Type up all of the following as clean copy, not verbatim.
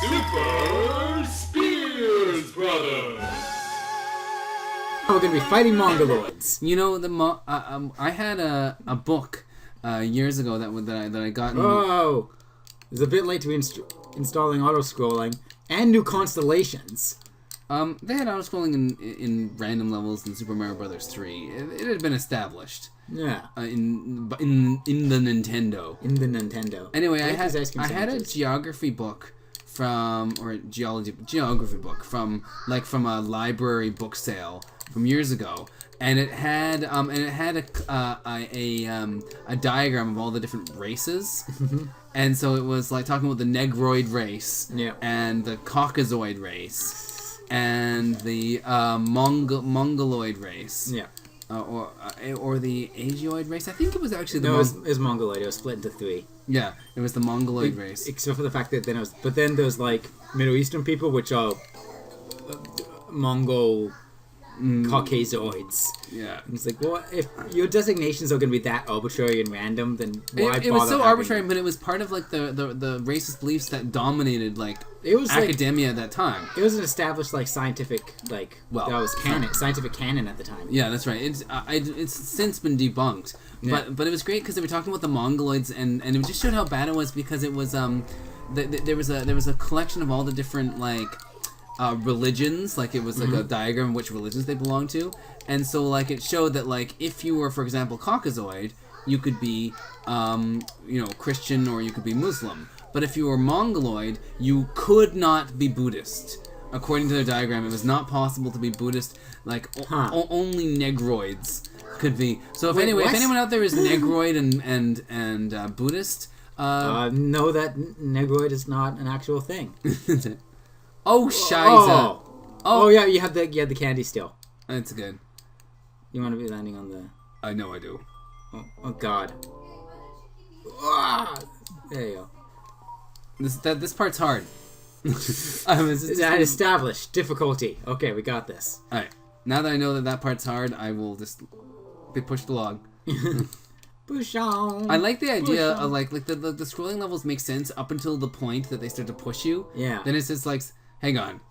Super Spears Brothers. We're gonna be fighting Mongoloids. You know, I had a book years ago that I got. Oh, it's a bit late to be installing auto-scrolling and new constellations. They had auto-scrolling in random levels in Super Mario Brothers 3. It had been established. Yeah. In the Nintendo. In the Nintendo. Anyway, I had a geography book geography book from a library book sale from years ago, and it had a diagram of all the different races. And so it was like talking about the Negroid race, yeah, and the Caucasoid race, and the Mongoloid race, yeah, or the Asioid race. I think it was actually it was Mongoloid. It was split into 3. Yeah, it was the Mongoloid race. Except for the fact that then there's like Middle Eastern people, which are Mongol Caucasoids. Yeah. And it's like, well, if your designations are going to be that arbitrary and random, then why bother? It was so arbitrary, but it was part of like the racist beliefs that dominated academia at that time. It was an established scientific that was scientific canon at the time. Yeah, that's right. It's since been debunked. Yeah. But it was great because they were talking about the Mongoloids, and it just showed how bad it was, because it was there was a collection of all the different religions. It was a diagram of which religions they belonged to, and so it showed that if you were, for example, Caucasoid, you could be Christian or you could be Muslim, but if you were Mongoloid, you could not be Buddhist. According to their diagram, it was not possible to be Buddhist. Only Negroids could be. So if anyone out there is Negroid and Buddhist, know that Negroid is not an actual thing. Oh, Shiza. Oh yeah, you had the candy still. That's good. You want to be landing on the... I know I do. Oh God. Ah, there you go. This part's hard. Established difficulty. Okay, we got this. Alright. Now that I know that part's hard, I will just be pushed along. Push on. I like the idea of the scrolling levels make sense up until the point that they start to push you. Yeah. Then it's just hang on.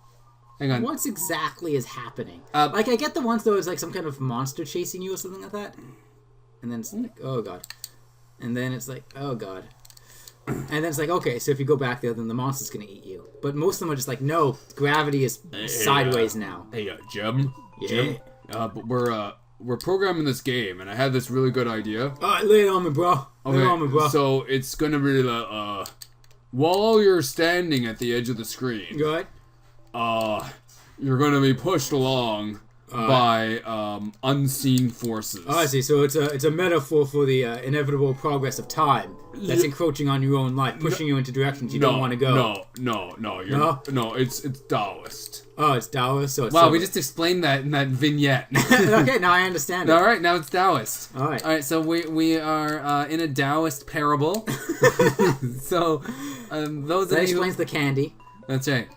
What exactly is happening? I get the ones though, it's some kind of monster chasing you or something like that. And then it's oh God. And then it's oh God. And then it's okay, so if you go back there, then the monster's gonna eat you. But most of them are just no, gravity is sideways now. Hey, Jim. Yeah. But we're programming this game, and I had this really good idea. Alright, lay it on me, bro. Lay it on me, bro. So it's gonna be while you're standing at the edge of the screen, good. You're gonna be pushed along by unseen forces. Oh, I see. So it's a metaphor for the inevitable progress of time that's encroaching on your own life, pushing you into directions you don't want to go. No. It's Taoist. Oh, it's Taoist. So it's we just explained that in that vignette. Okay, now I understand it. All right, now it's Taoist. All right. So we are in a Taoist parable. So those that explains the candy. That's right.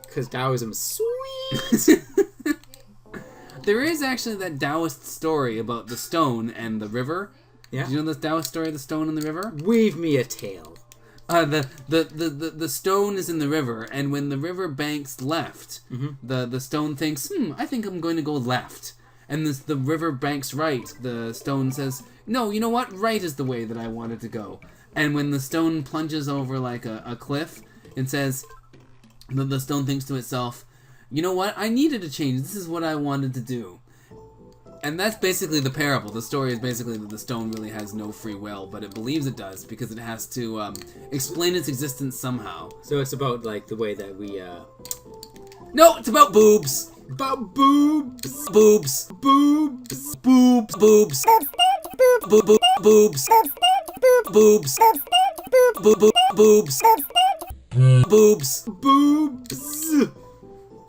Because Taoism is sweet. There is actually that Taoist story about the stone and the river. Yeah. Do you know the Taoist story of the stone and the river? Weave me a tale. The stone is in the river, and when the river banks left, the stone thinks, I think I'm going to go left. And the river banks right. The stone says, no, you know what? Right is the way that I wanted to go. And when the stone plunges over a cliff, it says, the stone thinks to itself, you know what? I needed to change. This is what I wanted to do. And that's basically the parable. The story is basically that the stone really has no free will, but it believes it does because it has to explain its existence somehow. So it's about the way that we No, it's about boobs. About boobs. Boobs. Boobs. Boobs. Boobs. Boobs. Boobs. Boobs. Boobs. Boobs. Boobs.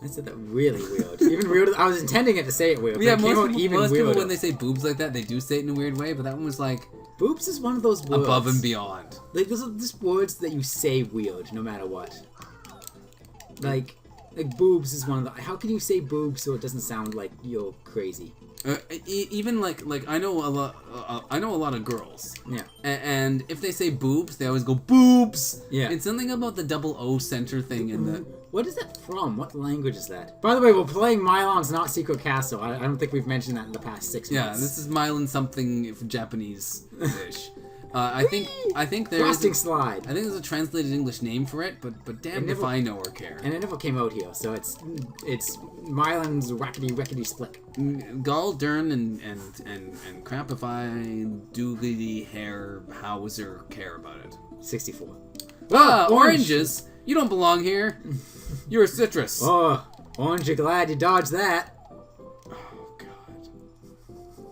I said that really weird. Even weirder. I was intending it to say it weird. But Yeah, it came out even most weirder. people, when they say boobs like that, they do say it in a weird way, but that one was boobs is one of those words. Above and beyond. Those are just words that you say weird, no matter what. Like boobs is one of the. How can you say boobs so it doesn't sound like you're crazy? Even like I know a lot. I know a lot of girls. Yeah. And if they say boobs, they always go boobs. Yeah. It's something about the double O center thing in the. What is that from? What language is that? By the way, we're playing Milon's Not Secret Castle. I don't think we've mentioned that in the past 6 months. Yeah, this is Milon something Japanese-ish. I think there Frosting is. slide. I think there's a translated English name for it, but damn if I know or care. And it never came out here, so it's Milon's wackety splick. Gall, Dern, and crap if I doogly hair Hauser care about it. 64. Oranges! You don't belong here. You're a citrus. Oh, orange, you're glad you dodged that. Oh God.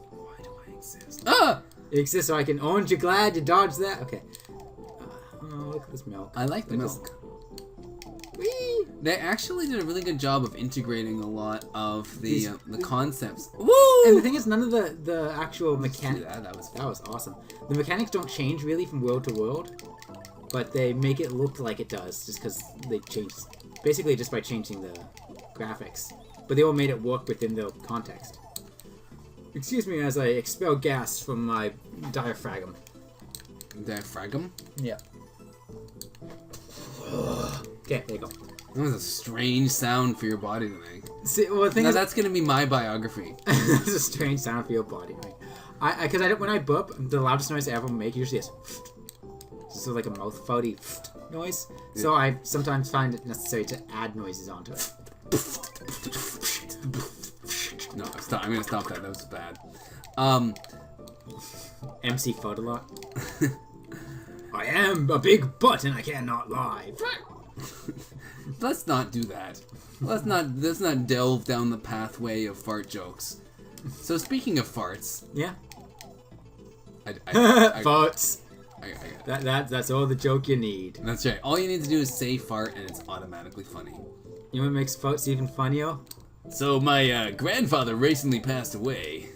Why do I exist? It exists so I can orange, you're glad you dodged that. Okay. Oh, look at this milk. I like the milk. Whee! They actually did a really good job of integrating a lot of the concepts. Woo! And the thing is, none of the actual mechanics. That was awesome. The mechanics don't change really from world to world, but they make it look like it does, just because they changed, basically just by changing the graphics. But they all made it work within the context. Excuse me as I expel gas from my diaphragm. Diaphragm? Yeah. Okay, there you go. That was a strange sound for your body to make. See, well, the thing is, that's gonna be my biography. That's a strange sound for your body, right? Because when I burp, the loudest noise I ever make usually is so like a mouth farty noise. Yeah. So I sometimes find it necessary to add noises onto it. No, stop. I'm gonna stop that. That was bad. MC fart a lot. I am a big butt and I cannot lie. Let's not do that. Let's not delve down the pathway of fart jokes. So speaking of farts, yeah. Farts. That's all the joke you need. That's right. All you need to do is say fart and it's automatically funny. You know what makes farts even funnier? So my grandfather recently passed away.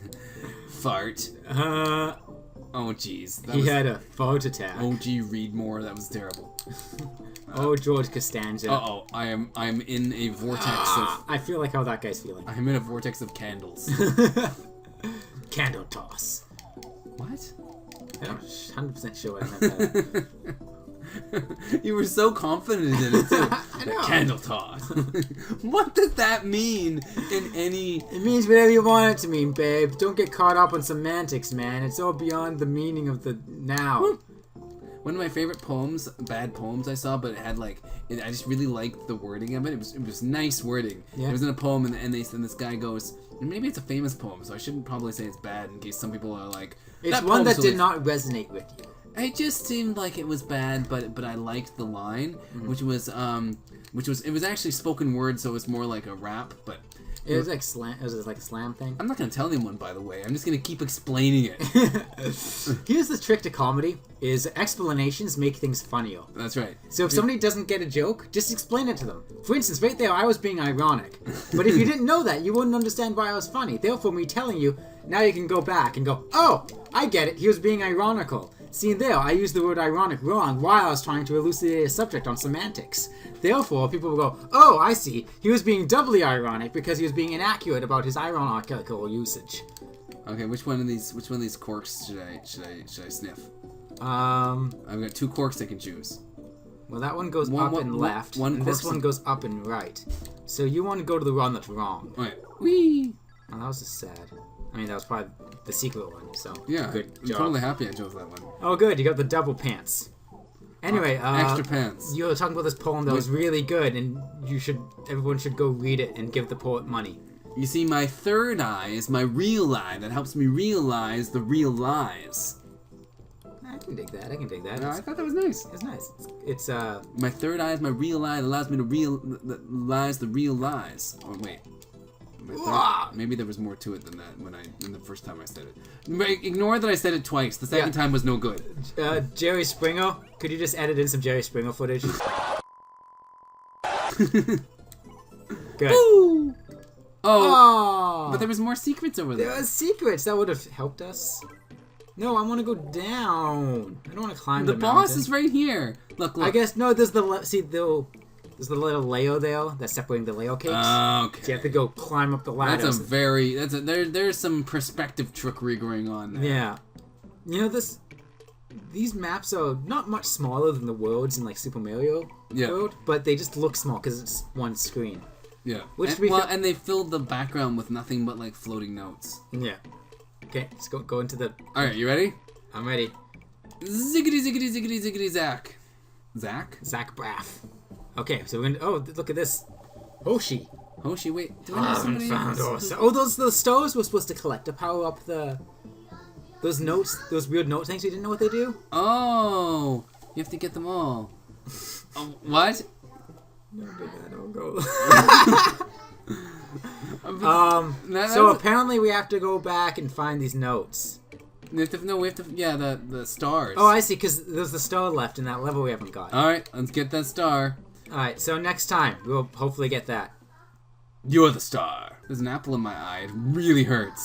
Fart. Oh jeez. He had a fart attack. Oh gee, read more. That was terrible. Oh George Costanza. Uh-oh. I'm in a vortex of... I feel like how that guy's feeling. I'm in a vortex of candles. Candle toss. What? I'm not 100% sure what I meant by that. You were so confident in it too. I know. Candle toss. What does that mean in any... It means whatever you want it to mean, babe. Don't get caught up on semantics, man. It's all beyond the meaning of the now. One of my favorite poems, bad poems I saw, but it had like, I just really liked the wording of it. It was nice wording. Yeah. It was in a poem, and this guy goes, and maybe it's a famous poem, so I shouldn't probably say it's bad in case some people are like, it's one that did not resonate with you. It just seemed like it was bad, but I liked the line, which was it was actually spoken word, so it was more like a rap, but. It was like slam. Was it like a slam thing? I'm not gonna tell anyone, by the way. I'm just gonna keep explaining it. Here's the trick to comedy: is explanations make things funnier. That's right. So if somebody doesn't get a joke, just explain it to them. For instance, right there, I was being ironic, but if you didn't know that, you wouldn't understand why I was funny. Therefore, me telling you, now you can go back and go, "Oh, I get it. He was being ironical." See there, I used the word ironic wrong while I was trying to elucidate a subject on semantics. Therefore, people will go, "Oh, I see. He was being doubly ironic because he was being inaccurate about his ironical usage." Okay, which one of these corks should I sniff? I've got 2 corks I can choose. Well, that one goes up and left, and this one goes up and right. So you want to go to the one that's wrong. Right. Whee! Oh, that was just sad. I mean, that was probably the secret one, so yeah, good I'm job. totally happy I chose that one. Oh, good, you got the double pants. Anyway, extra pants. You were talking about this poem that was really good, and everyone should go read it and give the poet money. You see, my third eye is my real eye that helps me realize the real lies. I can dig that. I thought that was nice. It's nice. It's my third eye is my real eye that allows me to realize the real lies. Oh wait. Maybe there was more to it than that than the first time I said it. Ignore that I said it twice. The second time was no good. Jerry Springer, could you just edit in some Jerry Springer footage? Good. Ooh. Oh, but there was more secrets over there. There was secrets that would have helped us. No, I want to go down. I don't want to climb the mountain. Boss is right here. Look. I guess no. There's the There's the little Leo there that's separating the Leo cakes. Okay. So you have to go climb up the ladder. There's some perspective trickery going on there. Yeah. You know, these maps are not much smaller than the worlds in like Super Mario World, but they just look small because it's one screen. Yeah. Which and they filled the background with nothing but like floating notes. Yeah. Okay, let's go into the... Alright, you ready? I'm ready. Ziggity, ziggity, ziggity, ziggity, Zach. Zach? Zach Braff. Okay, so we're gonna... Oh, look at this. Hoshi. Hoshi, wait. Do I know somebody else? Oh, those stars were supposed to collect to power up the... Those notes, those weird note things, you didn't know what they do? Oh, you have to get them all. What? No, I don't go. So apparently we have to go back and find these notes. We have to, yeah, the stars. Oh, I see, because there's the star left in that level we haven't got. Alright, let's get that star. Alright, so next time, we'll hopefully get that. You're the star. There's an apple in my eye. It really hurts.